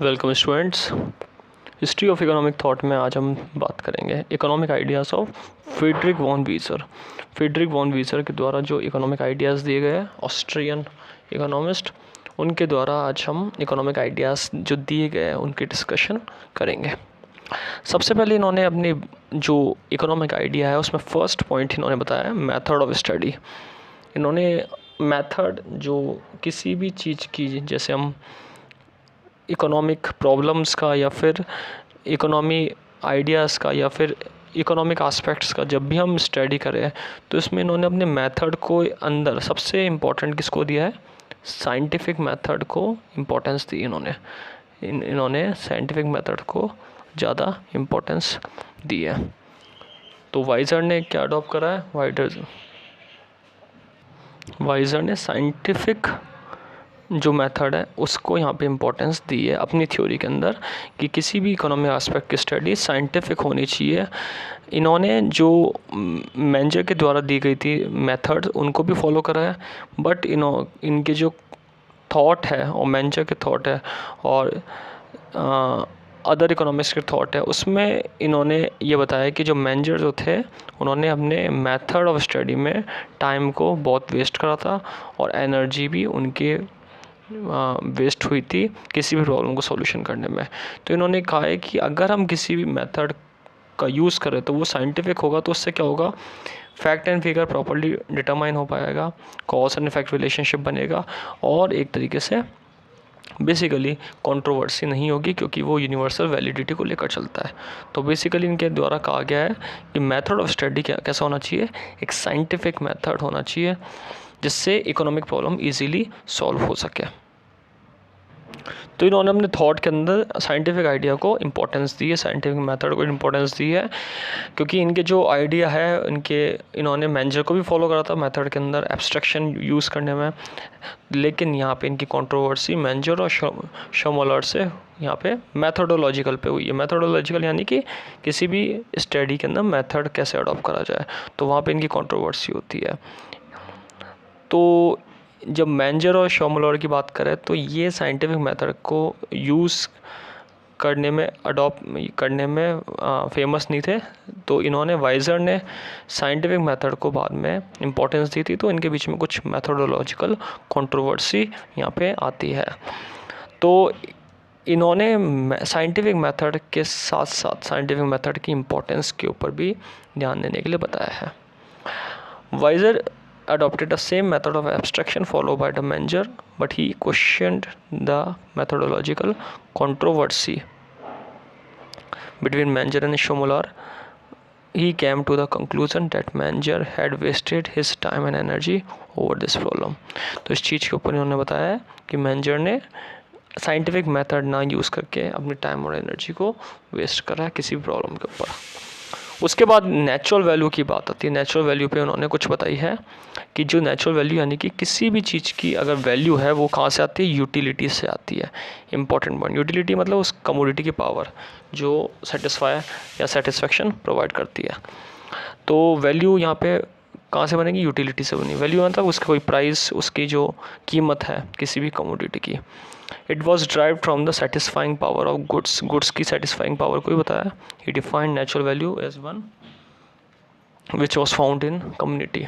Welcome students. History of economic thought में आज हम बात करेंगे economic ideas of Friedrich von Wieser. Friedrich von Wieser के द्वारा जो इकोनॉमिक आइडियाज़ दिए गए ऑस्ट्रियन इकोनॉमिस्ट, उनके द्वारा आज हम इकोनॉमिक आइडियाज़ जो दिए गए हैं उनकी डिस्कशन करेंगे। सबसे पहले इन्होंने अपनी जो इकोनॉमिक आइडिया है उसमें फर्स्ट पॉइंट इन्होंने बताया मेथड ऑफ स्टडी। इन्होंने मेथड जो किसी भी चीज़ की, जैसे हम इकोनॉमिक प्रॉब्लम्स का या फिर इकोनॉमी आइडियाज़ का या फिर इकोनॉमिक एस्पेक्ट्स का जब भी हम स्टडी करें तो इसमें इन्होंने अपने मेथड को अंदर सबसे इम्पोर्टेंट किसको दिया है, साइंटिफिक मेथड को इम्पोर्टेंस दी। इन्होंने साइंटिफिक मेथड को ज़्यादा इम्पोर्टेंस दी है। तो वाइजर ने क्या अडॉप्ट करा है, वाइजर ने साइंटिफिक जो मेथड है उसको यहाँ पे इम्पोर्टेंस दी है अपनी थ्योरी के अंदर कि किसी भी इकोनॉमिक एस्पेक्ट की स्टडी साइंटिफिक होनी चाहिए। इन्होंने जो मेंजर के द्वारा दी गई थी मेथड उनको भी फॉलो करा है, बट इनके जो थॉट है और मेंजर के थॉट है और अदर इकोनॉमिक्स के थॉट है उसमें इन्होंने ये बताया कि जो मेंजर जो थे उन्होंने अपने मेथड ऑफ स्टडी में टाइम को बहुत वेस्ट करा था और एनर्जी भी उनके वेस्ट हुई थी किसी भी प्रॉब्लम को सॉल्यूशन करने में। तो इन्होंने कहा है कि अगर हम किसी भी मेथड का यूज़ करें तो वो साइंटिफिक होगा, तो उससे क्या होगा, fact and figure properly determine हो पाएगा, कॉज एंड इफेक्ट रिलेशनशिप बनेगा और एक तरीके से बेसिकली कंट्रोवर्सी नहीं होगी क्योंकि वो यूनिवर्सल वैलिडिटी को लेकर चलता है। तो बेसिकली इनके द्वारा कहा गया है कि मेथड ऑफ स्टडी कैसा होना चाहिए, एक साइंटिफिक मेथड होना चाहिए जिससे इकोनॉमिक प्रॉब्लम इजीली सॉल्व हो सके। तो इन्होंने अपने थॉट के अंदर साइंटिफिक आइडिया को इम्पोर्टेंस दी है, साइंटिफिक मेथड को इम्पोर्टेंस दी है क्योंकि इनके जो आइडिया है इन्होंने मेंजर को भी फॉलो करा था मेथड के अंदर एब्स्ट्रैक्शन यूज़ करने में, लेकिन यहाँ पे इनकी कंट्रोवर्सी मेंजर और शोमोलर से यहाँ पे मैथडोलॉजिकल पे हुई है। मैथडोलॉजिकल यानी कि किसी भी स्टडी के अंदर मेथड कैसे अडॉप्ट करा जाए, तो वहाँ पे इनकी कंट्रोवर्सी होती है। तो जब मेंजर और शोमोलर की बात करें तो ये साइंटिफिक मेथड को यूज़ करने में फेमस नहीं थे, तो इन्होंने वाइजर ने साइंटिफिक मेथड को बाद में इम्पोर्टेंस दी थी, तो इनके बीच में कुछ मेथडोलॉजिकल कंट्रोवर्सी यहाँ पे आती है। तो इन्होंने साइंटिफिक मेथड के साथ साथ साइंटिफिक मेथड की इम्पोर्टेंस के ऊपर भी ध्यान देने के लिए बताया है। Wieser adopted the same method of abstraction followed by the Menger, but he questioned the methodological controversy between Menger and Shomolor. He came to the conclusion that Menger had wasted his time and energy over this problem. तो इस चीज़ के ऊपर इन्होंने बताया है कि मेंजर ने scientific method ना यूज़ करके अपनी टाइम और एनर्जी को वेस्ट करा है किसी भी प्रॉब्लम के ऊपर। उसके बाद नेचुरल वैल्यू की बात आती है। नेचुरल वैल्यू पे उन्होंने कुछ बताई है कि जो नेचुरल वैल्यू यानी कि किसी भी चीज़ की अगर वैल्यू है वो कहाँ से आती है, यूटिलिटी से आती है। इंपॉर्टेंट पॉइंट, यूटिलिटी मतलब उस कमोडिटी की पावर जो सेटिस्फाई या सेटिस्फेक्शन प्रोवाइड करती है। तो वैल्यू यहाँ पे कहाँ से बनेगी, यूटिलिटी से बनी। वैल्यू मतलब उसकी कोई प्राइस, उसकी जो कीमत है किसी भी कमोडिटी की। It was drive from the satisfying power of goods की सेटिस्फाइंग पावर को ही बताया। He defined natural value as one which was found in community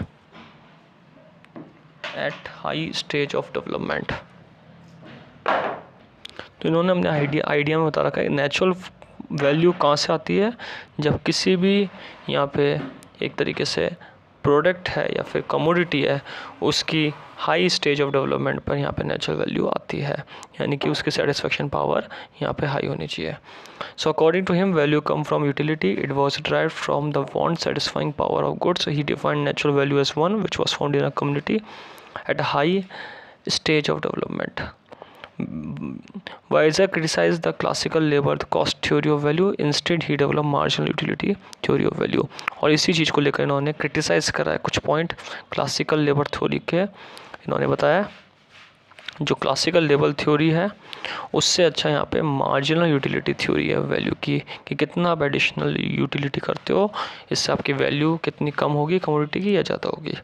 at high stage of development. तो इन्होंने अपने आइडिया में बता रखा है नेचुरल वैल्यू कहाँ से आती है, जब किसी भी यहाँ पे एक तरीके से प्रोडक्ट है या फिर कमोडिटी है उसकी हाई स्टेज ऑफ डेवलपमेंट पर यहाँ पे नेचुरल वैल्यू आती है, यानी कि उसकी सेटिस्फेक्शन पावर यहाँ पे हाई होनी चाहिए। So according to him value come from utility, it was drive from the want satisfying power of goods. He defined natural value as one which was found in a community at a high stage of development. Weiser criticized the classical labor cost theory of value. Instead, he developed marginal utility theory of value. और इसी चीज़ को लेकर इन्होंने criticise करा है कुछ point classical labour theory के। इन्होंने बताया जो क्लासिकल लेबर थ्योरी है उससे अच्छा यहाँ पे मार्जिनल यूटिलिटी थ्योरी है वैल्यू की, कि कितना आप एडिशनल यूटिलिटी करते हो इससे आपकी वैल्यू कितनी कम होगी कमोडिटी की या ज़्यादा होगी।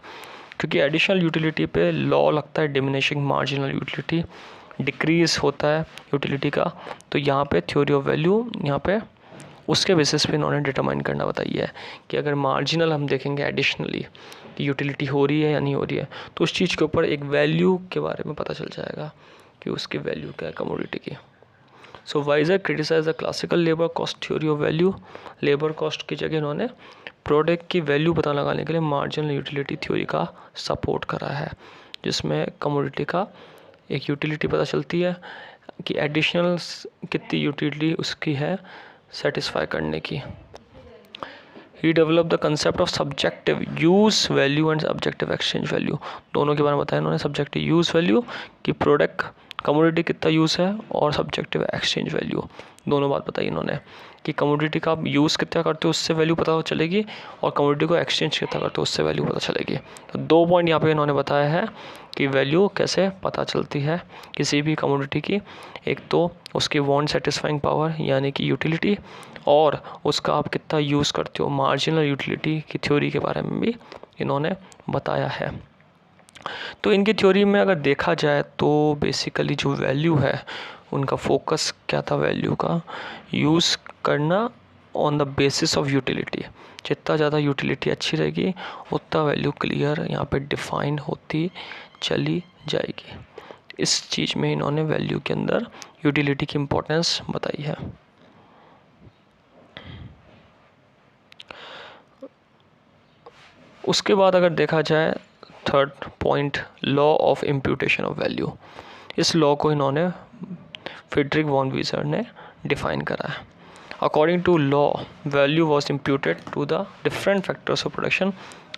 क्योंकि एडिशनल यूटिलिटी पे लॉ लगता है डिमिनिशिंग मार्जिनल यूटिलिटी, डिक्रीज़ होता है यूटिलिटी का, तो यहाँ पे थ्योरी ऑफ वैल्यू यहाँ पे उसके बेसिस पे इन्होंने डिटरमाइन करना बताई है कि अगर मार्जिनल हम देखेंगे एडिशनली कि यूटिलिटी हो रही है या नहीं हो रही है, तो उस चीज़ के ऊपर एक वैल्यू के बारे में पता चल जाएगा कि उसकी वैल्यू क्या है कमोडिटी की। So Wieser criticise the classical labour cost theory of value. Labour cost की जगह इन्होंने प्रोडक्ट की वैल्यू पता लगाने के लिए मार्जिनल यूटिलिटी थ्योरी का सपोर्ट करा है, जिसमें कमोडिटी का एक यूटिलिटी पता चलती है कि एडिशनल कितनी यूटिलिटी उसकी है सेटिस्फाई करने की। He develop the concept of subjective use value and subjective exchange value. दोनों के बारे में बताया इन्होंने, सब्जेक्टिव यूज़ वैल्यू कि प्रोडक्ट कमोडिटी कितना यूज़ है, और सब्जेक्टिव एक्सचेंज वैल्यू दोनों बात बताई इन्होंने कि कमोडिटी का आप यूज़ कितना करते हो उससे वैल्यू पता चलेगी, और कमोडिटी को एक्सचेंज कितना करते हो उससे वैल्यू पता चलेगी। तो 2 पॉइंट यहाँ पे इन्होंने बताया है कि वैल्यू कैसे पता चलती है किसी भी कमोडिटी की। एक तो उसकी वांट सेटिस्फाइंग पावर यानी कि यूटिलिटी, और उसका आप कितना यूज़ करते हो मार्जिनल यूटिलिटी की थ्योरी के बारे में भी इन्होंने बताया है। तो इनकी थ्योरी में अगर देखा जाए तो बेसिकली जो वैल्यू है उनका फोकस क्या था, वैल्यू का यूज़ करना on the basis of utility. जितना ज़्यादा यूटिलिटी अच्छी रहेगी उतना वैल्यू क्लियर यहाँ पे डिफाइन होती चली जाएगी। इस चीज़ में इन्होंने वैल्यू के अंदर यूटिलिटी की इम्पोर्टेंस बताई है। उसके बाद अगर देखा जाए third point, law of imputation of value. इस लॉ को इन्होंने फ्रेडरिक वॉन वीजर ने डिफाइन करा है। According to law value was imputed to the different factors of production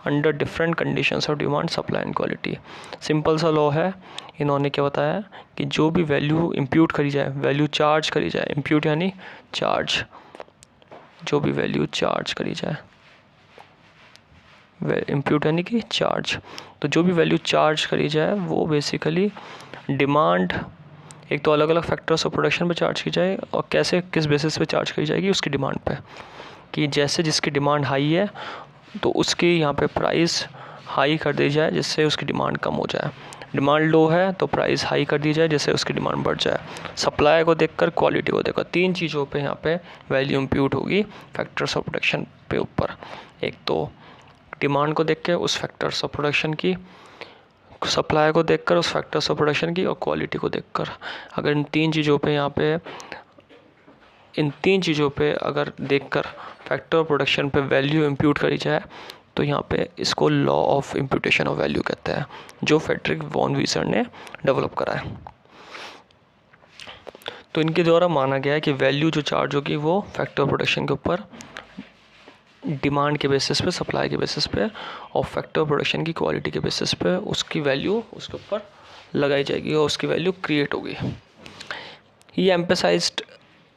under different conditions of demand, supply and quality. Simple सा law है। इन्होंने क्या बताया कि जो भी वैल्यू इम्प्यूट करी जाए, वैल्यू चार्ज करी जाए, इम्प्यूट यानी चार्ज, जो भी वैल्यू चार्ज करी जाए, इम्प्यूट यानी कि चार्ज, तो जो भी वैल्यू चार्ज करी जाए वो बेसिकली डिमांड, एक तो अलग अलग फैक्टर्स ऑफ प्रोडक्शन पे चार्ज की जाए, और कैसे किस बेसिस पे चार्ज करी जाएगी उसकी डिमांड पे, कि जैसे जिसकी डिमांड हाई है तो उसकी यहाँ पे प्राइस हाई कर दी जाए जिससे उसकी डिमांड कम हो जाए, डिमांड लो है तो प्राइस हाई कर दी जाए जिससे उसकी डिमांड बढ़ जाए, सप्लाई को देखकर क्वालिटी को देखकर, 3 चीज़ों पे यहाँ पे वैल्यू इम्प्यूट होगी फैक्टर्स ऑफ प्रोडक्शन पे ऊपर। एक तो डिमांड को देख के उस फैक्टर्स ऑफ प्रोडक्शन की, सप्लाई को देखकर उस फैक्टर्स ऑफ प्रोडक्शन की, और क्वालिटी को देखकर। अगर इन 3 चीज़ों पे अगर देखकर फैक्टर ऑफ प्रोडक्शन पे वैल्यू इम्प्यूट करी जाए तो यहाँ पे इसको law of imputation of value कहते हैं, जो फ्रेडरिक वॉन वीजर ने डेवलप करा है। तो इनके द्वारा माना गया है कि वैल्यू जो चार्ज होगी वो फैक्टर ऑफ प्रोडक्शन के ऊपर डिमांड के बेसिस पे, सप्लाई के बेसिस पे, और फैक्टर प्रोडक्शन की क्वालिटी के बेसिस पे उसकी वैल्यू उसके ऊपर लगाई जाएगी और उसकी वैल्यू क्रिएट होगी। He emphasised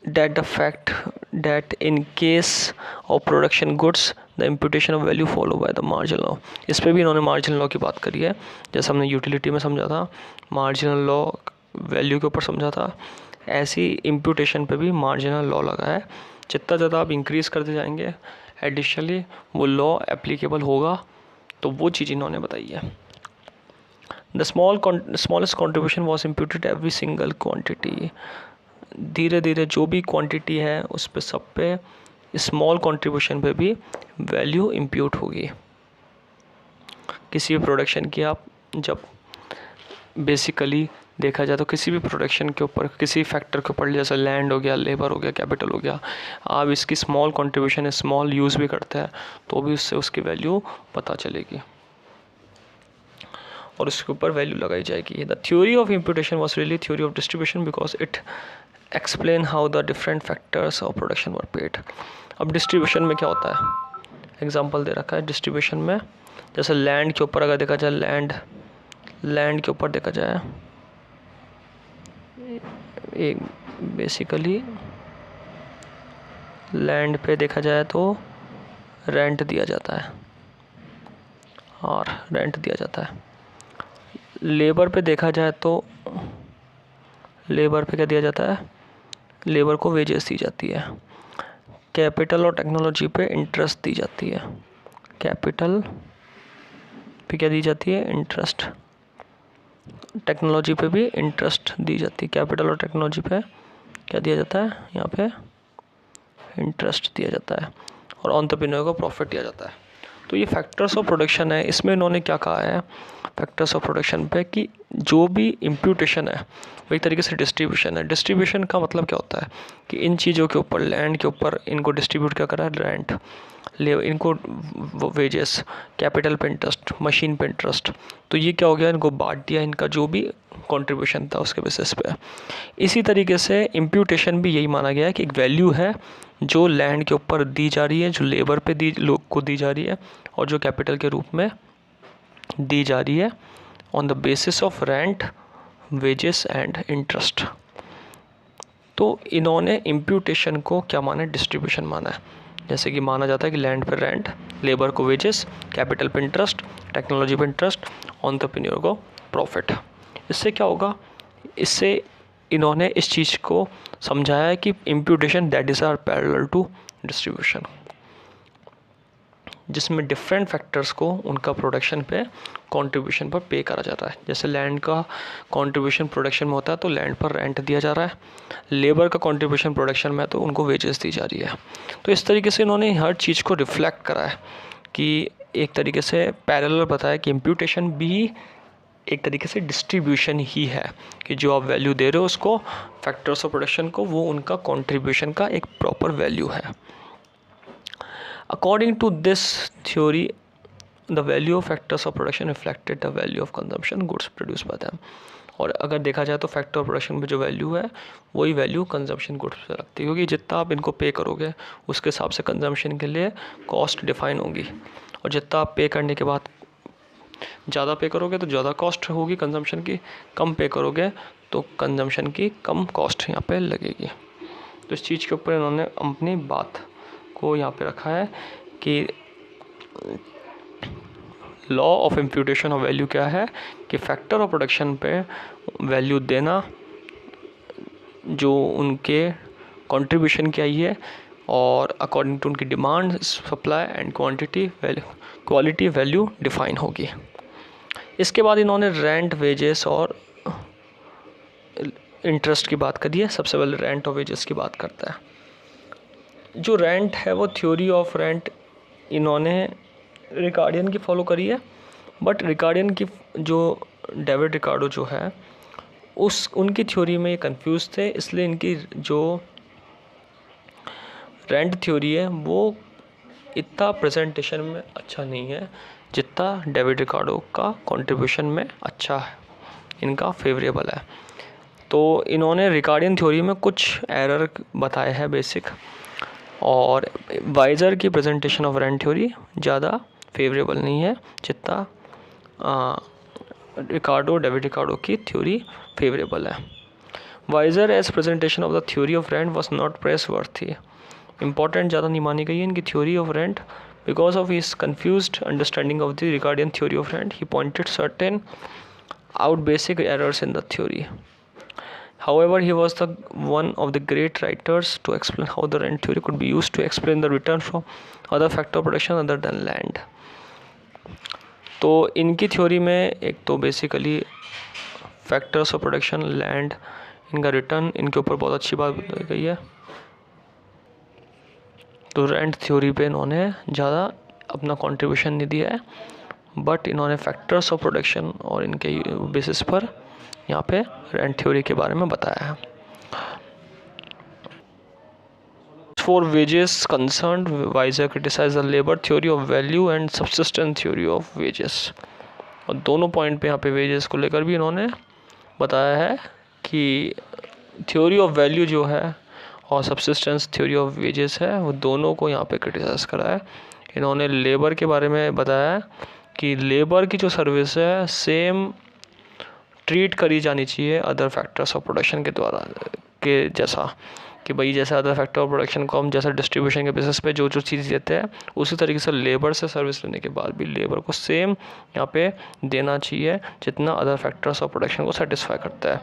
that the fact that in case of production goods the imputation of value follow by the marginal law. इस पर भी इन्होंने मार्जिनल लॉ की बात करी है, जैसे हमने यूटिलिटी में समझा था, मार्जिनल लॉ वैल्यू के ऊपर समझा था, ऐसी इम्प्यूटेशन पे भी मार्जिनल लॉ लगा है। जितना ज़्यादा आप इंक्रीज़ करते जाएंगे एडिशनली वो लॉ एप्लीकेबल होगा, तो वो चीज़ इन्होंने बताई है। The smallest contribution was imputed every single quantity. धीरे धीरे जो भी क्वांटिटी है उस पे सब पे स्मॉल कॉन्ट्रीब्यूशन पे भी वैल्यू इम्प्यूट होगी। किसी भी प्रोडक्शन की आप जब बेसिकली देखा जाए तो किसी भी प्रोडक्शन के ऊपर, किसी फैक्टर के ऊपर, जैसे लैंड हो गया, लेबर हो गया, कैपिटल हो गया, आप इसकी स्मॉल कंट्रीब्यूशन, स्मॉल यूज़ भी करते हैं तो भी उससे उसकी वैल्यू पता चलेगी और उसके ऊपर वैल्यू लगाई जाएगी। The theory of imputation was really theory of distribution because it explain how the different factors of production were paid. अब डिस्ट्रीब्यूशन में क्या होता है, एग्जाम्पल दे रखा है डिस्ट्रीब्यूशन में, जैसे लैंड के ऊपर अगर देखा जाए, लैंड के ऊपर देखा जाए, एक बेसिकली लैंड पे देखा जाए तो रेंट दिया जाता है, और रेंट दिया जाता है। लेबर पे देखा जाए तो लेबर पे क्या दिया जाता है, लेबर को वेजेस दी जाती है। कैपिटल और टेक्नोलॉजी पे इंटरेस्ट दी जाती है। कैपिटल पे क्या दी जाती है, इंटरेस्ट, टेक्नोलॉजी पे भी इंटरेस्ट दी जाती है। कैपिटल और टेक्नोलॉजी पे क्या दिया जाता है, यहाँ पे इंटरेस्ट दिया जाता है और एंटरप्रेन्योर को प्रॉफिट दिया जाता है। तो ये फैक्टर्स ऑफ प्रोडक्शन है। इसमें इन्होंने क्या कहा है फैक्टर्स ऑफ प्रोडक्शन पे कि जो भी इम्प्यूटेशन है वो एक तरीके से डिस्ट्रीब्यूशन है। डिस्ट्रीब्यूशन का मतलब क्या होता है कि इन चीज़ों के ऊपर, लैंड के ऊपर इनको डिस्ट्रीब्यूट क्या करा है, रेंट ले, इनको वेजेस, कैपिटल पे इंटरेस्ट, मशीन पे इंटरेस्ट, तो ये क्या हो गया, इनको बांट दिया इनका जो भी कंट्रीब्यूशन था उसके बेसिस पे। इसी तरीके से इम्प्यूटेशन भी यही माना गया है कि एक वैल्यू है जो लैंड के ऊपर दी जा रही है, जो लेबर पे लोग को दी जा रही है और जो कैपिटल के रूप में दी जा रही है on the basis of rent, wages and interest. तो इन्होंने इम्प्यूटेशन को क्या माना है, डिस्ट्रीब्यूशन माना है। जैसे कि माना जाता है कि लैंड पे रेंट, लेबर को वेजेस, कैपिटल पे इंटरेस्ट, टेक्नोलॉजी पे इंटरेस्ट, एंटरप्रेन्योर को प्रॉफिट। इससे क्या होगा, इससे इन्होंने इस चीज़ को समझाया है कि imputation that is are parallel to distribution, जिसमें डिफरेंट फैक्टर्स को उनका प्रोडक्शन पे कंट्रीब्यूशन पर पे करा जाता है। जैसे लैंड का कंट्रीब्यूशन प्रोडक्शन में होता है तो लैंड पर रेंट दिया जा रहा है, लेबर का कंट्रीब्यूशन प्रोडक्शन में तो उनको वेजेस दी जा रही है। तो इस तरीके से इन्होंने हर चीज़ को रिफ्लेक्ट करा है कि एक तरीके से पैरेलल बताया कि इम्प्यूटेशन भी एक तरीके से डिस्ट्रीब्यूशन ही है कि जो आप वैल्यू दे रहे हो उसको, फैक्टर्स ऑफ प्रोडक्शन को, वो उनका कंट्रीब्यूशन का एक प्रॉपर वैल्यू है। According to this theory the value of factors of production reflected the value of consumption goods produce by them. और अगर देखा जाए तो फैक्टर ऑफ प्रोडक्शन में जो वैल्यू है वही वैल्यू कंजम्पशन गुड्स पे लगती है, क्योंकि जितना आप इनको पे करोगे उसके हिसाब से कंजम्पशन के लिए कॉस्ट डिफाइन होगी, और जितना आप पे करने के बाद ज़्यादा पे करोगे तो ज़्यादा कॉस्ट होगी कंजम्पशन की, कम पे करोगे तो कंजम्पशन की कम कॉस्ट यहाँ पे लगेगी। तो इस चीज़ के ऊपर इन्होंने अपनी बात को यहाँ पे रखा है कि law of imputation of value क्या है कि फैक्टर ऑफ प्रोडक्शन पे वैल्यू देना जो उनके कंट्रीब्यूशन की आई है, और अकॉर्डिंग टू उनकी demand, supply and quality value define होगी। इसके बाद इन्होंने रेंट, वेजेस और इंटरेस्ट की बात करी है। सबसे पहले रेंट और वेजेस की बात करता है। जो रेंट है वो थ्योरी ऑफ रेंट इन्होंने रिकार्डियन की फॉलो करी है, बट रिकार्डियन की जो डेविड रिकार्डो जो है उनकी थ्योरी में ये कंफ्यूज थे, इसलिए इनकी जो रेंट थ्योरी है वो इतना प्रेजेंटेशन में अच्छा नहीं है जितना डेविड रिकार्डो का कंट्रीब्यूशन में अच्छा है, इनका फेवरेबल है। तो इन्होंने रिकार्डियन थ्योरी में कुछ एरर बताए हैं बेसिक, और वाइजर की प्रेजेंटेशन ऑफ रेंट थ्योरी ज़्यादा फेवरेबल नहीं है जितना डेविड रिकार्डो की थ्योरी फेवरेबल है। Wieser as presentation of the theory of rent was not praiseworthy, important ज़्यादा नहीं मानी गई है इनकी theory of rent because of his confused understanding of the Ricardian theory of rent. He pointed certain out basic errors in the theory. However, he was the one of the great writers to explain how the rent theory could be used to explain the return from other factor of production other than land. तो इनकी theory में एक तो basically factors of production, land, इनका return, इनके ऊपर बहुत अच्छी बात बताई गई है। तो रेंट थ्योरी पे इन्होंने ज़्यादा अपना कंट्रीब्यूशन नहीं दिया है, बट इन्होंने फैक्टर्स ऑफ प्रोडक्शन और इनके बेसिस पर यहाँ पे रेंट थ्योरी के बारे में बताया है। For wages concern, Wieser criticise the labour theory of value and subsistence theory of wages. और दोनों पॉइंट पे यहाँ पे वेजेस को लेकर भी इन्होंने बताया है कि थ्योरी ऑफ वैल्यू जो है और सब्सिस्टेंस थ्योरी ऑफ वेजेस है वो दोनों को यहाँ पे क्रिटिसाइज़ करा है। इन्होंने लेबर के बारे में बताया है कि लेबर की जो सर्विस है सेम ट्रीट करी जानी चाहिए अदर फैक्टर्स ऑफ प्रोडक्शन के द्वारा के जैसा, कि भाई जैसे अदर फैक्टर ऑफ प्रोडक्शन को हम जैसा डिस्ट्रीब्यूशन के बेसिस पे जो चीज़ देते हैं उसी तरीके से लेबर से सर्विस लेने के बाद भी लेबर को सेम यहाँ पे देना चाहिए जितना अदर फैक्टर्स ऑफ प्रोडक्शन को सेटिस्फाई करता है।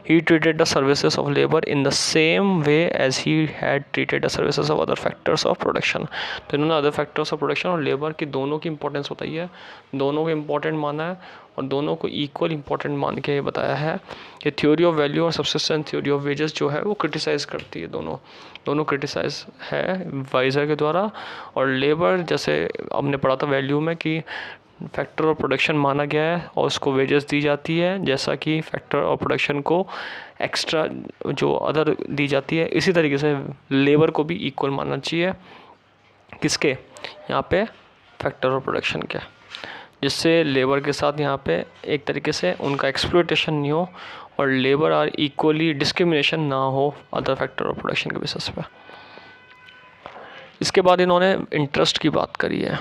He treated the services of labour in the same way as he had treated the services of other factors of production. तो इन्होंने अदर फैक्टर्स ऑफ प्रोडक्शन और लेबर की दोनों की importance बताई है, दोनों को इम्पोर्टेंट माना है और दोनों को इक्वल इम्पोर्टेंट मान के बताया है कि थ्योरी ऑफ वैल्यू और सब्सिस्टेंस थ्योरी ऑफ वेजेस जो है वो क्रिटिसाइज़ करती है, दोनों क्रिटिसाइज है वाइजर के द्वारा। और लेबर जैसे हमने पढ़ा था वैल्यू में कि फैक्टर ऑफ प्रोडक्शन माना गया है और उसको वेजेस दी जाती है, जैसा कि फैक्टर ऑफ प्रोडक्शन को एक्स्ट्रा जो अदर दी जाती है, इसी तरीके से लेबर को भी इक्वल मानना चाहिए। किसके? यहाँ पे फैक्टर ऑफ प्रोडक्शन के, जिससे लेबर के साथ यहाँ पे एक तरीके से उनका एक्सप्लॉयटेशन नहीं हो और लेबर और इक्वली डिस्क्रिमिनेशन ना हो अदर फैक्टर ऑफ प्रोडक्शन के बेसिस पे। इसके बाद इन्होंने इंटरेस्ट की बात करी है।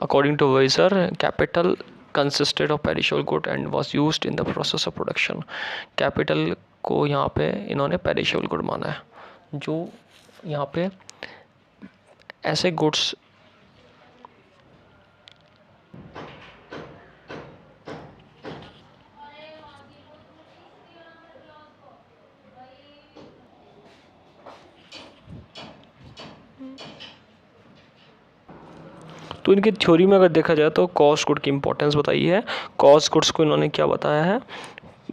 According to Wieser, capital consisted of perishable good and was used in the process of production. Capital को यहाँ पे इन्होंने पेरिशेबल गुड माना है, जो यहाँ पे ऐसे गुड्स तो इनकी थ्योरी में अगर देखा जाए तो कॉस्ट गुड की इंपॉर्टेंस बताई है। कॉस्ट गुड्स को इन्होंने क्या बताया है?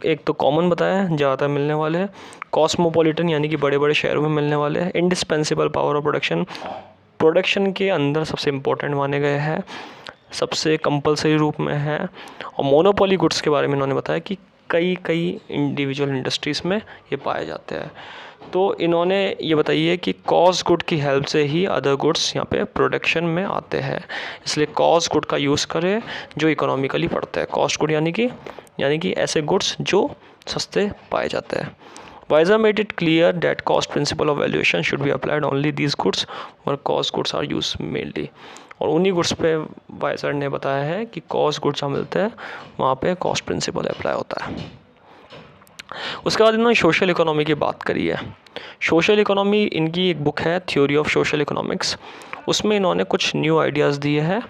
एक तो कॉमन बताया है, ज़्यादातर मिलने वाले हैं। कॉस्मोपॉलिटन यानी कि बड़े बड़े शहरों में मिलने वाले हैं। इंडिस्पेंसिबल पावर ऑफ प्रोडक्शन के अंदर सबसे इम्पोर्टेंट माने गए हैं, सबसे कंपलसरी रूप में है। और मोनोपोली गुड्स के बारे में इन्होंने बताया कि कई इंडिविजुअल इंडस्ट्रीज़ में ये पाए जाते हैं। तो इन्होंने ये बताई है कि कॉस्ट गुड की हेल्प से ही अदर गुड्स यहाँ पे प्रोडक्शन में आते हैं, इसलिए कॉस्ट गुड का यूज़ करें जो इकोनॉमिकली पड़ता है। कॉस्ट गुड यानी कि ऐसे गुड्स जो सस्ते पाए जाते हैं। Weiser made it clear that cost principle of valuation should be applied only these goods where cost goods are used mainly। और उन्हीं गुड्स पे वाइजर ने बताया है कि कॉस्ट गुड्स जहाँ मिलते हैं वहाँ पे कॉस्ट प्रिंसिपल अप्लाई होता है। उसके बाद इन्होंने सोशल इकोनॉमी की बात करी है। सोशल इकोनॉमी इनकी एक बुक है, थ्योरी ऑफ सोशल इकोनॉमिक्स। उसमें इन्होंने कुछ न्यू आइडियाज़ दिए हैं।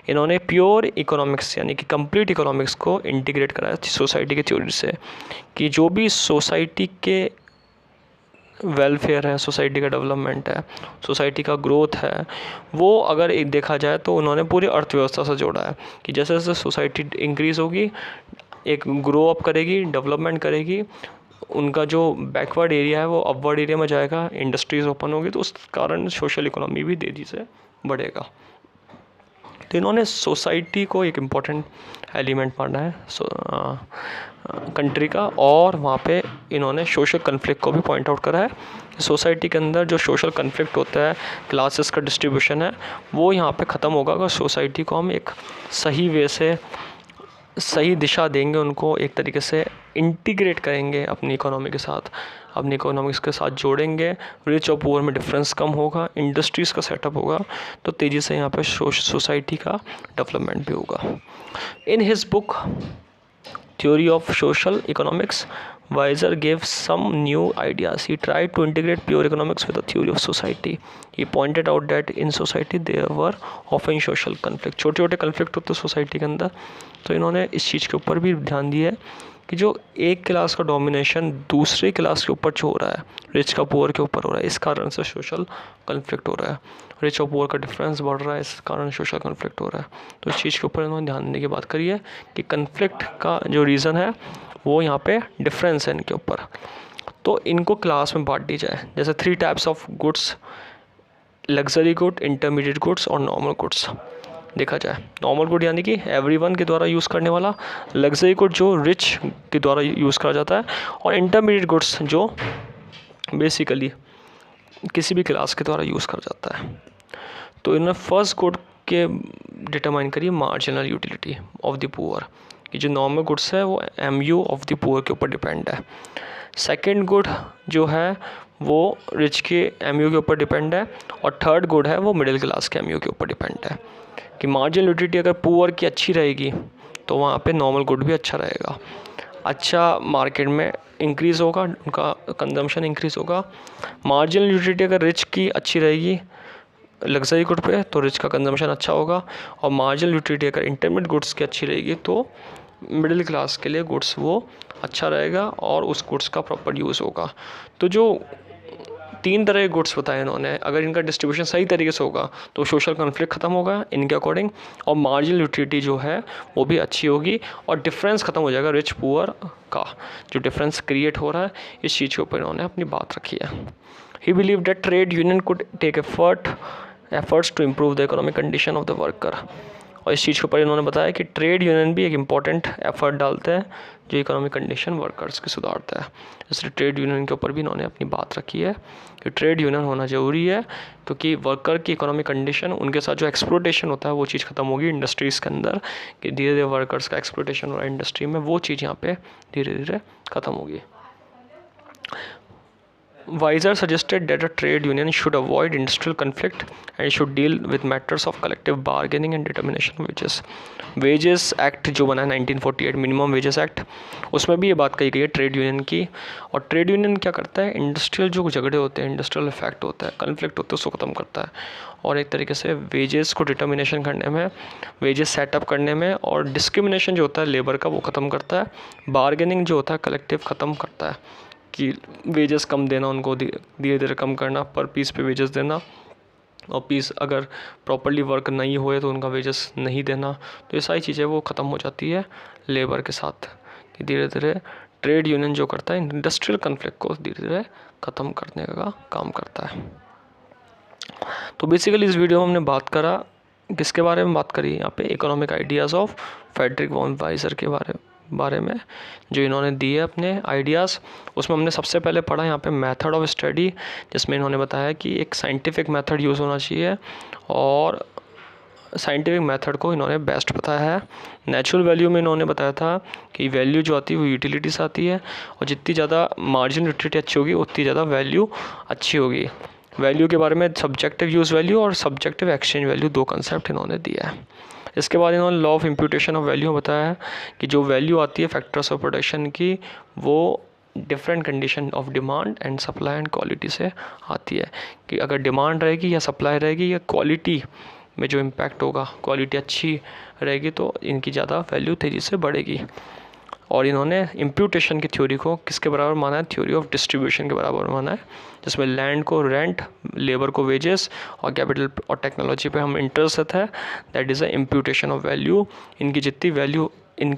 इन्होंने प्योर इकोनॉमिक्स यानी कि कंप्लीट इकोनॉमिक्स को इंटीग्रेट कराया सोसाइटी की थ्योरी से, कि जो भी सोसाइटी के वेलफेयर है, सोसाइटी का डेवलपमेंट है, सोसाइटी का ग्रोथ है, वो अगर एक देखा जाए तो उन्होंने पूरी अर्थव्यवस्था से जोड़ा है कि जैसे जैसे सोसाइटी इंक्रीज़ होगी, एक ग्रो अप करेगी, डेवलपमेंट करेगी, उनका जो बैकवर्ड एरिया है वो अपवर्ड एरिया में जाएगा, इंडस्ट्रीज़ ओपन होगी, तो उस कारण सोशल इकोनॉमी भी तेज़ी से बढ़ेगा। तो इन्होंने सोसाइटी को एक इम्पॉर्टेंट एलिमेंट माना है कंट्री का, और वहाँ पे इन्होंने सोशल कन्फ्लिक्ट को भी पॉइंट आउट करा है। सोसाइटी के अंदर जो सोशल कन्फ्लिक्ट होता है, क्लासेस का डिस्ट्रीब्यूशन है, वो यहाँ पे ख़त्म होगा अगर सोसाइटी को हम एक सही वे से सही दिशा देंगे, उनको एक तरीके से इंटीग्रेट करेंगे अपनी इकोनॉमी के साथ, अपनी इकोनॉमिक्स के साथ जोड़ेंगे, रिच और पुअर में डिफरेंस कम होगा, इंडस्ट्रीज़ का सेटअप होगा, तो तेज़ी से यहाँ पे सोसाइटी का डेवलपमेंट भी होगा। In his book theory of social economics, Weiser gave some new ideas. He tried to integrate pure economics with the theory of society. He pointed out that in society there were often social conflict. छोटे छोटे conflict होते society के अंदर, तो इन्होंने इस चीज़ के ऊपर भी ध्यान दिया है कि जो एक क्लास का डोमिनेशन दूसरे क्लास के ऊपर जो हो रहा है, रिच का पुअर के ऊपर हो रहा है, इस कारण से सोशल कन्फ्लिक्ट हो रहा है। रिच और पुअर का डिफरेंस बढ़ रहा है, इस कारण सोशल कन्फ्लिक्ट हो रहा है। तो इस चीज़ के ऊपर इन्होंने ध्यान देने की बात करी है कि कन्फ्लिक्ट का जो रीज़न है वो यहाँ पे डिफरेंस है इनके ऊपर, तो इनको क्लास में बांट दी जाए। जैसे 3 types of goods, luxury good, intermediate goods और नॉर्मल गुड्स देखा जाए। नॉर्मल गुड यानी कि एवरीवन के द्वारा यूज़ करने वाला, लग्जरी गुड जो रिच के द्वारा यूज़ करा जाता है, और इंटरमीडिएट गुड्स जो बेसिकली किसी भी क्लास के द्वारा यूज़ करा जाता है। तो इन्होंने फर्स्ट गुड के डिटरमाइन करी marginal utility of the poor, कि जो नॉर्मल गुड्स है वो MU ऑफ द पुअर के ऊपर डिपेंड है। सेकंड गुड जो है वो रिच के MU के ऊपर डिपेंड है, और थर्ड गुड है वो मिडिल क्लास के MU के ऊपर डिपेंड है। कि मार्जिनल यूटिलिटी अगर पुअर की अच्छी रहेगी तो वहाँ पे नॉर्मल गुड भी अच्छा रहेगा, अच्छा मार्केट में इंक्रीज़ होगा, उनका कंजम्पशन इंक्रीज़ होगा। मार्जिनल यूटिलिटी अगर रिच की अच्छी रहेगी लग्जरी गुड पे तो रिच का कंजम्पशन अच्छा होगा, और मार्जिनल यूटिलिटी अगर इंटरमीडिएट गुड्स की अच्छी रहेगी तो मिडिल क्लास के लिए गुड्स वो अच्छा रहेगा और उस गुड्स का प्रॉपर यूज़ होगा। तो जो 3 तरह के गुड्स बताए इन्होंने, अगर इनका डिस्ट्रीब्यूशन सही तरीके से होगा तो सोशल कॉन्फ्लिक्ट ख़त्म होगा इनके अकॉर्डिंग, और मार्जिनल यूटिलिटी जो है वो भी अच्छी होगी, और डिफरेंस ख़त्म हो जाएगा रिच पुअर का, जो डिफरेंस क्रिएट हो रहा है इस चीज़ के ऊपर इन्होंने अपनी बात रखी है। He believe that trade union could take efforts to improve the economic condition of the worker, और इस चीज़ के ऊपर इन्होंने बताया कि ट्रेड यूनियन भी एक इम्पॉर्टेंट एफर्ट डालते हैं जो इकोनॉमिक कंडीशन वर्कर्स की सुधारता है। इसलिए ट्रेड यूनियन के ऊपर भी इन्होंने अपनी बात रखी है कि ट्रेड यूनियन होना ज़रूरी है, क्योंकि वर्कर की इकोनॉमिक कंडीशन, उनके साथ जो एक्सप्लोटेशन होता है वो चीज़ ख़त्म होगी इंडस्ट्रीज़ के अंदर, कि धीरे धीरे वर्कर्स का एक्सप्लोटेशन हो रहा है इंडस्ट्री में, वो चीज़ यहाँ पे धीरे धीरे ख़त्म होगी। Weiser suggested that a trade union should avoid industrial conflict and should deal with matters of collective bargaining and determination of wages. Wages Act जो बना है 1948 मिनिमम वेजेस एक्ट, उसमें भी ये बात कही गई है ट्रेड यूनियन की। और ट्रेड यूनियन क्या करता है, इंडस्ट्रियल जो झगड़े होते हैं, इंडस्ट्रियल इफेक्ट होता है, कन्फ्लिक्ट होते हैं, उसको ख़त्म करता है, और एक तरीके से वेजेस को डिटर्मिनेशन करने में, वेजेस सेटअप करने में, और डिस्क्रिमिनेशन जो होता है लेबर का वो ख़त्म करता है, बार्गेनिंग जो होता है कलेक्टिव ख़त्म करता है कि वेजेस कम देना, उनको धीरे धीरे कम करना, पर पीस पे वेजेस देना, और पीस अगर प्रॉपर्ली वर्क नहीं हुए तो उनका वेजेस नहीं देना। तो ये सारी चीज़ें वो ख़त्म हो जाती है लेबर के साथ, कि धीरे धीरे ट्रेड यूनियन जो करता है इंडस्ट्रियल कन्फ्लिक्ट को धीरे धीरे ख़त्म करने का काम करता है। तो बेसिकली इस वीडियो में हमने बात करा, किसके बारे में बात करी यहाँ पे, economic ideas of Friedrich von Wieser के बारे में जो इन्होंने दिए अपने आइडियाज़। उसमें हमने सबसे पहले पढ़ा यहाँ पे मेथड ऑफ स्टडी, जिसमें इन्होंने बताया कि एक साइंटिफिक मेथड यूज़ होना चाहिए, और साइंटिफिक मेथड को इन्होंने बेस्ट बताया है। नेचुरल वैल्यू में इन्होंने बताया था कि वैल्यू जो आती है वो यूटिलिटी से आती है, और जितनी ज़्यादा मार्जिन यूटिलिटी अच्छी होगी उतनी ज़्यादा वैल्यू अच्छी होगी। वैल्यू के बारे में सब्जेक्टिव यूज़ वैल्यू और सब्जेक्टिव एक्सचेंज वैल्यू 2 कंसेप्ट इन्होंने दिया है। इसके बाद इन्होंने law of imputation of value बताया है कि जो वैल्यू आती है फैक्टर्स ऑफ प्रोडक्शन की, वो different condition of demand and supply and quality से आती है, कि अगर डिमांड रहेगी या सप्लाई रहेगी या क्वालिटी में जो इम्पैक्ट होगा, क्वालिटी अच्छी रहेगी तो इनकी ज़्यादा वैल्यू तेज़ी से बढ़ेगी। और इन्होंने इम्प्यूटेशन की थ्योरी को किसके बराबर माना है, थ्योरी ऑफ डिस्ट्रीब्यूशन के बराबर माना है, जिसमें लैंड को रेंट, लेबर को वेजेस, और कैपिटल और टेक्नोलॉजी पे हम इंटरेस्ट है, that is a imputation of value. इनकी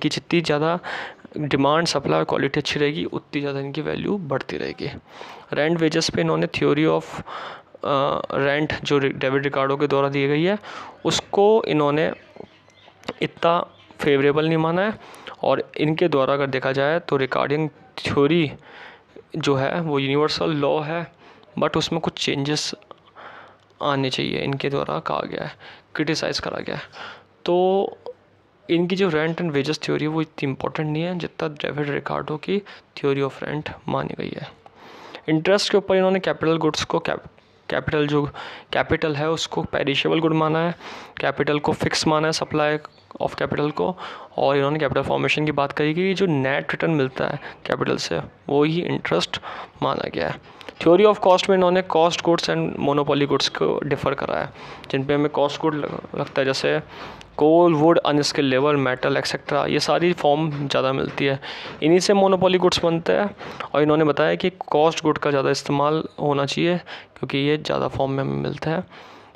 जितनी ज़्यादा डिमांड, सप्लाई और क्वालिटी अच्छी रहेगी उतनी ज़्यादा इनकी वैल्यू बढ़ती रहेगी। रेंट वेजेस पे इन्होंने थ्योरी ऑफ रेंट जो डेविड रिकार्डो के द्वारा दी गई है उसको इन्होंने इतना फेवरेबल नहीं माना है, और इनके द्वारा अगर देखा जाए तो रिकार्डिंग थ्योरी जो है वो यूनिवर्सल लॉ है, बट उसमें कुछ चेंजेस आने चाहिए, इनके द्वारा कहा गया है, क्रिटिसाइज़ करा गया है। तो इनकी जो रेंट एंड वेजेस थ्योरी वो इतनी इंपॉर्टेंट नहीं है जितना डेविड रिकार्डो की थ्योरी ऑफ रेंट मानी गई है। इंटरेस्ट के ऊपर इन्होंने कैपिटल गुड्स को कैपिटल है उसको पेरिशेबल गुड माना है, कैपिटल को फिक्स माना है, सप्लाई ऑफ कैपिटल को, और इन्होंने कैपिटल फॉर्मेशन की बात करी कि जो नेट रिटर्न मिलता है कैपिटल से वो ही इंटरेस्ट माना गया है। थ्योरी ऑफ कॉस्ट में इन्होंने cost goods and monopoly goods को डिफ़र करा है, जिन पे हमें कॉस्ट गुड लगता है, जैसे coal, wood, unskilled labour, metal etcetera, ये सारी फॉर्म ज़्यादा मिलती है, इन्हीं से मोनोपोली गुड्स बनते हैं। और इन्होंने बताया कि कॉस्ट गुड का ज़्यादा इस्तेमाल होना चाहिए क्योंकि ये ज़्यादा फॉर्म में हमें मिलता है,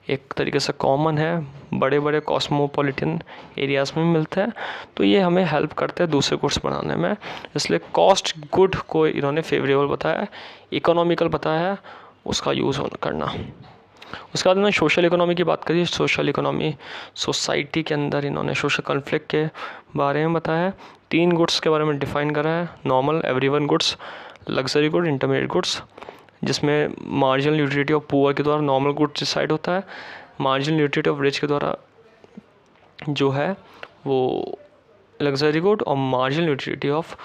एक तरीके से कॉमन है, बड़े बड़े कॉस्मोपॉलिटन एरियाज़ में मिलता है, तो ये हमें हेल्प करते हैं दूसरे गुड्स बनाने में। इसलिए कॉस्ट गुड को इन्होंने फेवरेबल बताया, इकोनॉमिकल बताया है उसका यूज़ करना। उसके बाद इन्होंने सोशल इकोनॉमी की बात करी। सोशल इकोनॉमी सोसाइटी के अंदर इन्होंने सोशल कॉन्फ्लिक्ट के बारे में बताया, 3 गुड्स के बारे में डिफ़ाइन करा है, normal everyone goods, luxury good, intermediate goods, जिसमें मार्जिनल यूटिलिटी ऑफ पुअर के द्वारा नॉर्मल गुड्स डिसाइड होता है, मार्जिनल यूटिलिटी ऑफ रिच के द्वारा जो है वो लग्जरी गुड, और marginal utility of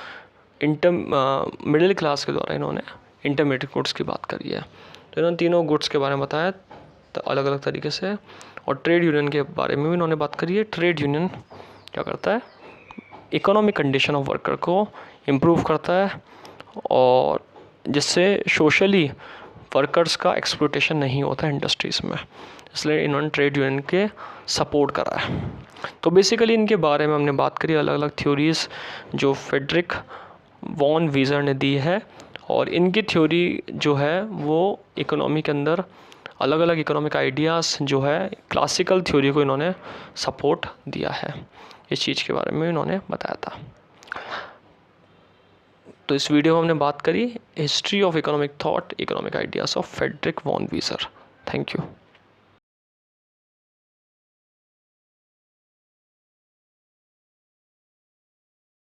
middle class के द्वारा इन्होंने इंटरमीडिएट गुड्स की बात करी है। तो इन्होंने तीनों गुड्स के बारे में बताया तो अलग अलग तरीके से। और ट्रेड यूनियन के बारे में भी इन्होंने बात करी है। ट्रेड यूनियन क्या करता है, इकोनॉमिक कंडीशन ऑफ वर्कर को इम्प्रूव करता है, और जिससे सोशली वर्कर्स का एक्सप्लॉयटेशन नहीं होता है इंडस्ट्रीज़ में, इसलिए इन्होंने ट्रेड यूनियन के सपोर्ट करा है। तो बेसिकली इनके बारे में हमने बात करी, अलग अलग थ्योरीज़ जो फ्रेडरिक वॉन वीज़र ने दी है, और इनकी थ्योरी जो है वो इकोनॉमी के अंदर अलग अलग इकोनॉमिक आइडियाज़ जो है क्लासिकल थ्योरी को इन्होंने सपोर्ट दिया है, इस चीज़ के बारे में इन्होंने बताया था। तो इस वीडियो में हमने बात करी history of economic thought, economic ideas of Friedrich von Wieser. Thank you.